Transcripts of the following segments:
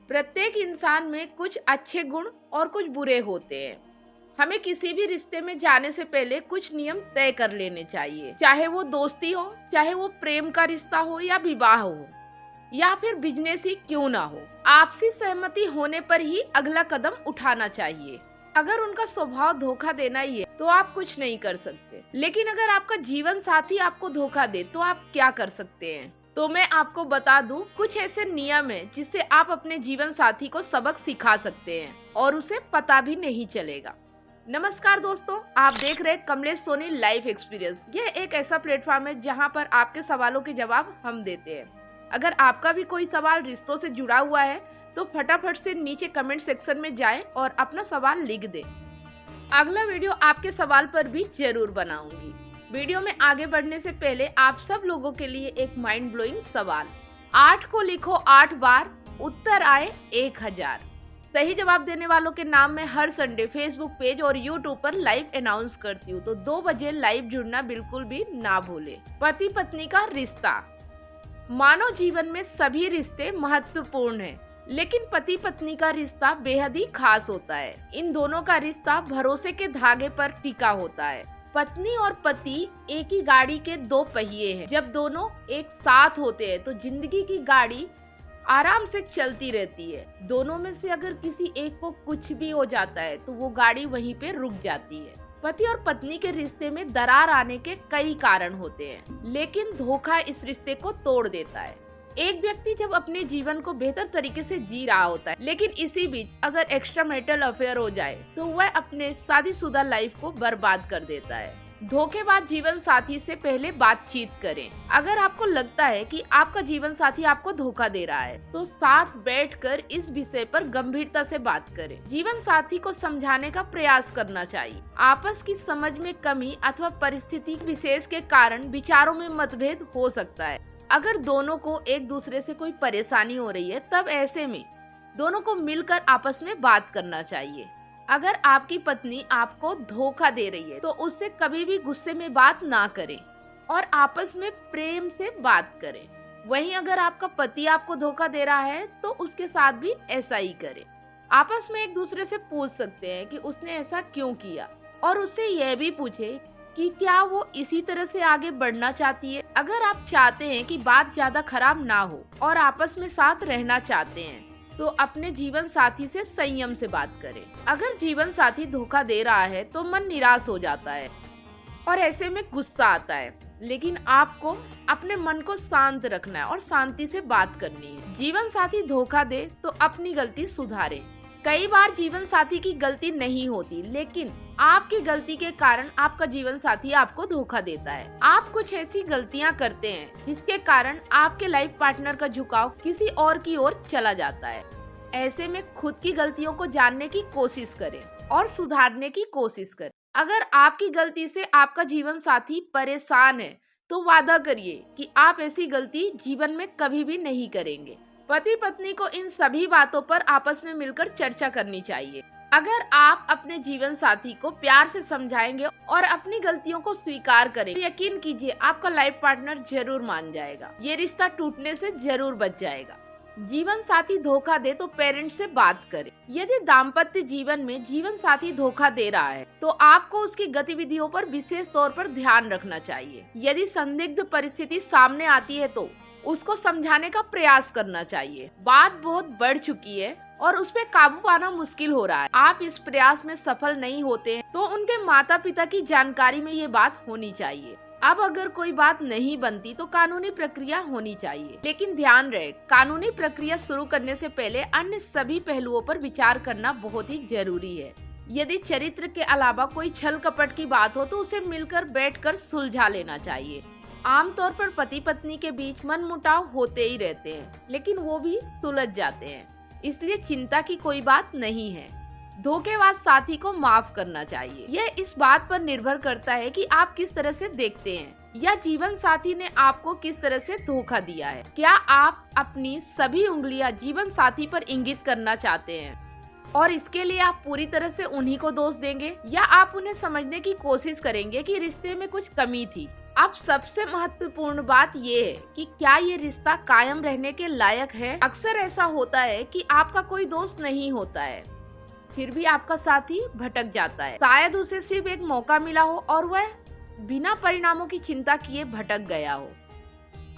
प्रत्येक इंसान में कुछ अच्छे गुण और कुछ बुरे होते हैं। हमें किसी भी रिश्ते में जाने से पहले कुछ नियम तय कर लेने चाहिए, चाहे वो दोस्ती हो, चाहे वो प्रेम का रिश्ता हो या विवाह हो या फिर बिजनेस ही क्यों ना हो। आपसी सहमति होने पर ही अगला कदम उठाना चाहिए। अगर उनका स्वभाव धोखा देना ही है तो आप कुछ नहीं कर सकते, लेकिन अगर आपका जीवन साथी आपको धोखा दे तो आप क्या कर सकते हैं? तो मैं आपको बता दूं, कुछ ऐसे नियम हैं जिससे आप अपने जीवन साथी को सबक सिखा सकते हैं और उसे पता भी नहीं चलेगा। नमस्कार दोस्तों, आप देख रहे हैं कमलेश सोनी लाइफ एक्सपीरियंस। यह एक ऐसा प्लेटफॉर्म है जहां पर आपके सवालों के जवाब हम देते हैं। अगर आपका भी कोई सवाल रिश्तों से जुड़ा हुआ है तो फटाफट से नीचे कमेंट सेक्शन में जाएं और अपना सवाल लिख दें। अगला वीडियो आपके सवाल पर भी जरूर बनाऊंगी। वीडियो में आगे बढ़ने से पहले आप सब लोगों के लिए एक माइंड ब्लोइंग सवाल। 8 को लिखो 8 बार, उत्तर आए 1000। सही जवाब देने वालों के नाम में हर संडे फेसबुक पेज और यूट्यूब पर लाइव अनाउंस करती हूँ, तो 2 बजे लाइव जुड़ना बिल्कुल भी ना भूले। पति पत्नी का रिश्ता। मानव जीवन में सभी रिश्ते महत्वपूर्ण हैं, लेकिन पति पत्नी का रिश्ता बेहद ही खास होता है। इन दोनों का रिश्ता भरोसे के धागे पर टिका होता है। पत्नी और पति एक ही गाड़ी के 2 पहिए हैं। जब दोनों एक साथ होते हैं तो जिंदगी की गाड़ी आराम से चलती रहती है। दोनों में से अगर किसी एक को कुछ भी हो जाता है तो वो गाड़ी वहीं पे रुक जाती है। पति और पत्नी के रिश्ते में दरार आने के कई कारण होते हैं, लेकिन धोखा इस रिश्ते को तोड़ देता है। एक व्यक्ति जब अपने जीवन को बेहतर तरीके से जी रहा होता है, लेकिन इसी बीच अगर एक्स्ट्रा मैरिटल अफेयर हो जाए तो वह अपने शादीशुदा लाइफ को बर्बाद कर देता है। धोखेबाज जीवन साथी से पहले बातचीत करें। अगर आपको लगता है कि आपका जीवन साथी आपको धोखा दे रहा है तो साथ बैठकर इस विषय पर गंभीरता से बात करें। जीवन साथी को समझाने का प्रयास करना चाहिए। आपस की समझ में कमी अथवा परिस्थिति विशेष के कारण विचारों में मतभेद हो सकता है। अगर दोनों को एक दूसरे से कोई परेशानी हो रही है तब ऐसे में दोनों को मिलकर आपस में बात करना चाहिए। अगर आपकी पत्नी आपको धोखा दे रही है तो उससे कभी भी गुस्से में बात ना करें और आपस में प्रेम से बात करें। वहीं अगर आपका पति आपको धोखा दे रहा है तो उसके साथ भी ऐसा ही करें। आपस में एक दूसरे से पूछ सकते हैं कि उसने ऐसा क्यों किया, और उससे यह भी पूछे कि क्या वो इसी तरह से आगे बढ़ना चाहती है। अगर आप चाहते हैं कि बात ज्यादा खराब ना हो और आपस में साथ रहना चाहते हैं तो अपने जीवन साथी से संयम से बात करें। अगर जीवन साथी धोखा दे रहा है तो मन निराश हो जाता है और ऐसे में गुस्सा आता है, लेकिन आपको अपने मन को शांत रखना है और शांति से बात करनी है। जीवन साथी धोखा दे तो अपनी गलती सुधारे। कई बार जीवन साथी की गलती नहीं होती, लेकिन आपकी गलती के कारण आपका जीवन साथी आपको धोखा देता है। आप कुछ ऐसी गलतियां करते हैं जिसके कारण आपके लाइफ पार्टनर का झुकाव किसी और की ओर चला जाता है। ऐसे में खुद की गलतियों को जानने की कोशिश करें और सुधारने की कोशिश करें। अगर आपकी गलती से आपका जीवन साथी परेशान है तो वादा करिए कि आप ऐसी गलती जीवन में कभी भी नहीं करेंगे। पति पत्नी को इन सभी बातों पर आपस में मिलकर चर्चा करनी चाहिए। अगर आप अपने जीवन साथी को प्यार से समझाएंगे और अपनी गलतियों को स्वीकार करें, तो यकीन कीजिए आपका लाइफ पार्टनर जरूर मान जाएगा। ये रिश्ता टूटने से जरूर बच जाएगा। जीवन साथी धोखा दे तो पेरेंट्स से बात करें। यदि दाम्पत्य जीवन में जीवन साथी धोखा दे रहा है तो आपको उसकी गतिविधियों पर विशेष तौर पर ध्यान रखना चाहिए। यदि संदिग्ध परिस्थिति सामने आती है तो उसको समझाने का प्रयास करना चाहिए। बात बहुत बढ़ चुकी है और उस पे काबू पाना मुश्किल हो रहा है। आप इस प्रयास में सफल नहीं होते हैं तो उनके माता पिता की जानकारी में ये बात होनी चाहिए। अब अगर कोई बात नहीं बनती तो कानूनी प्रक्रिया होनी चाहिए, लेकिन ध्यान रहे कानूनी प्रक्रिया शुरू करने से पहले अन्य सभी पहलुओं पर विचार करना बहुत ही जरूरी है। यदि चरित्र के अलावा कोई छल कपट की बात हो तो उसे मिलकर बैठकर सुलझा लेना चाहिए। आमतौर पर पति पत्नी के बीच मनमुटाव होते ही रहते हैं, लेकिन वो भी सुलझ जाते हैं, इसलिए चिंता की कोई बात नहीं है। धोखेबाज साथी को माफ करना चाहिए। यह इस बात पर निर्भर करता है कि आप किस तरह से देखते हैं या जीवन साथी ने आपको किस तरह से धोखा दिया है। क्या आप अपनी सभी उंगलियां जीवन साथी पर इंगित करना चाहते हैं और इसके लिए आप पूरी तरह से उन्हीं को दोष देंगे, या आप उन्हें समझने की कोशिश करेंगे कि रिश्ते में कुछ कमी थी। अब सबसे महत्वपूर्ण बात ये है कि क्या ये रिश्ता कायम रहने के लायक है। अक्सर ऐसा होता है कि आपका कोई दोस्त नहीं होता है, फिर भी आपका साथी भटक जाता है। शायद उसे सिर्फ एक मौका मिला हो और वह बिना परिणामों की चिंता किए भटक गया हो।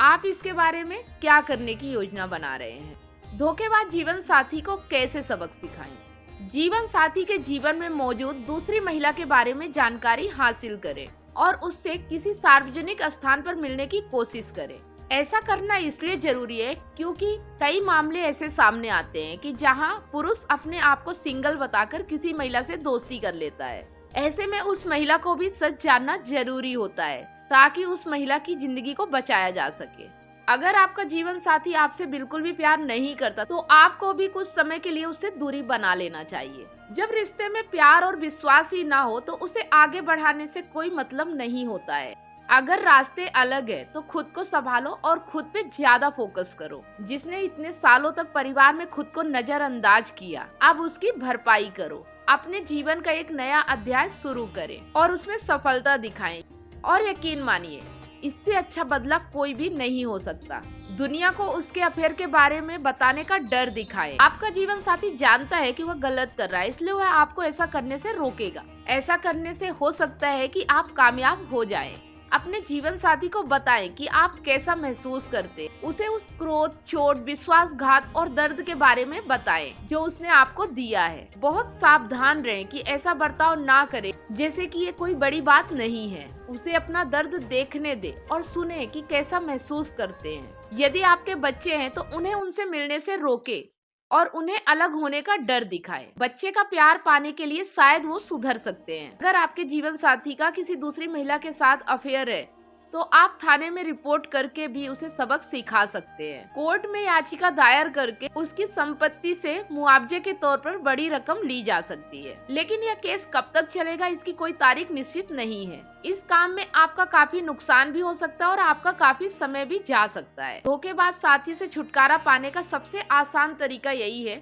आप इसके बारे में क्या करने की योजना बना रहे हैं? धोखेबाज जीवन साथी को कैसे सबक सिखाएं? जीवन साथी के जीवन में मौजूद दूसरी महिला के बारे में जानकारी हासिल करें और उससे किसी सार्वजनिक स्थान पर मिलने की कोशिश करें। ऐसा करना इसलिए जरूरी है क्योंकि कई मामले ऐसे सामने आते हैं कि जहां पुरुष अपने आप को सिंगल बताकर किसी महिला से दोस्ती कर लेता है। ऐसे में उस महिला को भी सच जानना जरूरी होता है ताकि उस महिला की जिंदगी को बचाया जा सके। अगर आपका जीवन साथी आपसे बिल्कुल भी प्यार नहीं करता तो आपको भी कुछ समय के लिए उससे दूरी बना लेना चाहिए। जब रिश्ते में प्यार और विश्वास ही ना हो तो उसे आगे बढ़ाने से कोई मतलब नहीं होता है। अगर रास्ते अलग है तो खुद को संभालो और खुद पे ज्यादा फोकस करो। जिसने इतने सालों तक परिवार में खुद को नजरअंदाज किया, अब उसकी भरपाई करो। अपने जीवन का एक नया अध्याय शुरू करें और उसमें सफलता दिखाएं। और यकीन मानिए, इससे अच्छा बदला कोई भी नहीं हो सकता। दुनिया को उसके अफेयर के बारे में बताने का डर दिखाए। आपका जीवन साथी जानता है कि वह गलत कर रहा है, इसलिए वह आपको ऐसा करने से रोकेगा। ऐसा करने से हो सकता है कि आप कामयाब हो जाएं। अपने जीवन साथी को बताएं कि आप कैसा महसूस करते। उसे उस क्रोध, चोट, विश्वासघात और दर्द के बारे में बताएं जो उसने आपको दिया है। बहुत सावधान रहें कि ऐसा बर्ताव ना करें जैसे कि ये कोई बड़ी बात नहीं है। उसे अपना दर्द देखने दे और सुने कि कैसा महसूस करते हैं। यदि आपके बच्चे हैं तो उन्हें उनसे मिलने से रोके और उन्हें अलग होने का डर दिखाए। बच्चे का प्यार पाने के लिए शायद वो सुधर सकते हैं। अगर आपके जीवन साथी का किसी दूसरी महिला के साथ अफेयर है तो आप थाने में रिपोर्ट करके भी उसे सबक सिखा सकते हैं। कोर्ट में याचिका दायर करके उसकी संपत्ति से मुआवजे के तौर पर बड़ी रकम ली जा सकती है। लेकिन यह केस कब तक चलेगा इसकी कोई तारीख निश्चित नहीं है। इस काम में आपका काफी नुकसान भी हो सकता है और आपका काफी समय भी जा सकता है। धोखेबाज साथी से छुटकारा पाने का सबसे आसान तरीका यही है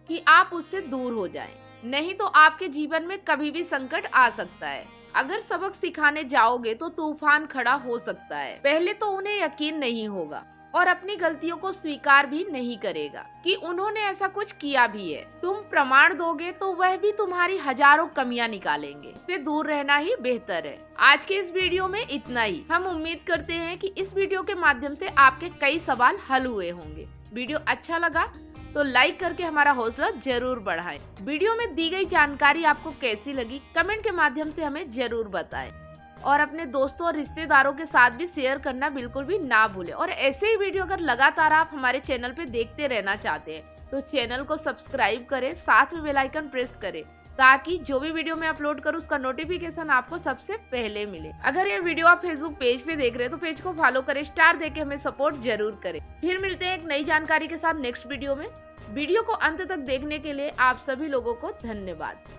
कि आप उससे दूर हो जाएं। नहीं तो आपके जीवन में कभी भी संकट आ सकता है। अगर सबक सिखाने जाओगे तो तूफान खड़ा हो सकता है। पहले तो उन्हें यकीन नहीं होगा और अपनी गलतियों को स्वीकार भी नहीं करेगा कि उन्होंने ऐसा कुछ किया भी है। तुम प्रमाण दोगे तो वह भी तुम्हारी हजारों कमियां निकालेंगे। इससे दूर रहना ही बेहतर है। आज के इस वीडियो में इतना ही। हम उम्मीद करते हैं कि इस वीडियो के माध्यम से आपके कई सवाल हल हुए होंगे। वीडियो अच्छा लगा तो लाइक करके हमारा हौसला जरूर बढ़ाएं। वीडियो में दी गई जानकारी आपको कैसी लगी कमेंट के माध्यम से हमें जरूर बताएं और अपने दोस्तों और रिश्तेदारों के साथ भी शेयर करना बिल्कुल भी ना भूलें। और ऐसे ही वीडियो अगर लगातार आप हमारे चैनल पे देखते रहना चाहते हैं तो चैनल को सब्सक्राइब करें, साथ में बेल आइकन प्रेस करें ताकि जो भी वीडियो मैं अपलोड करूं उसका नोटिफिकेशन आपको सबसे पहले मिले। अगर ये वीडियो आप फेसबुक पेज पे देख रहे हैं तो पेज को फॉलो करें, स्टार देके हमें सपोर्ट जरूर करें। फिर मिलते हैं एक नई जानकारी के साथ नेक्स्ट वीडियो में। वीडियो को अंत तक देखने के लिए आप सभी लोगों को धन्यवाद।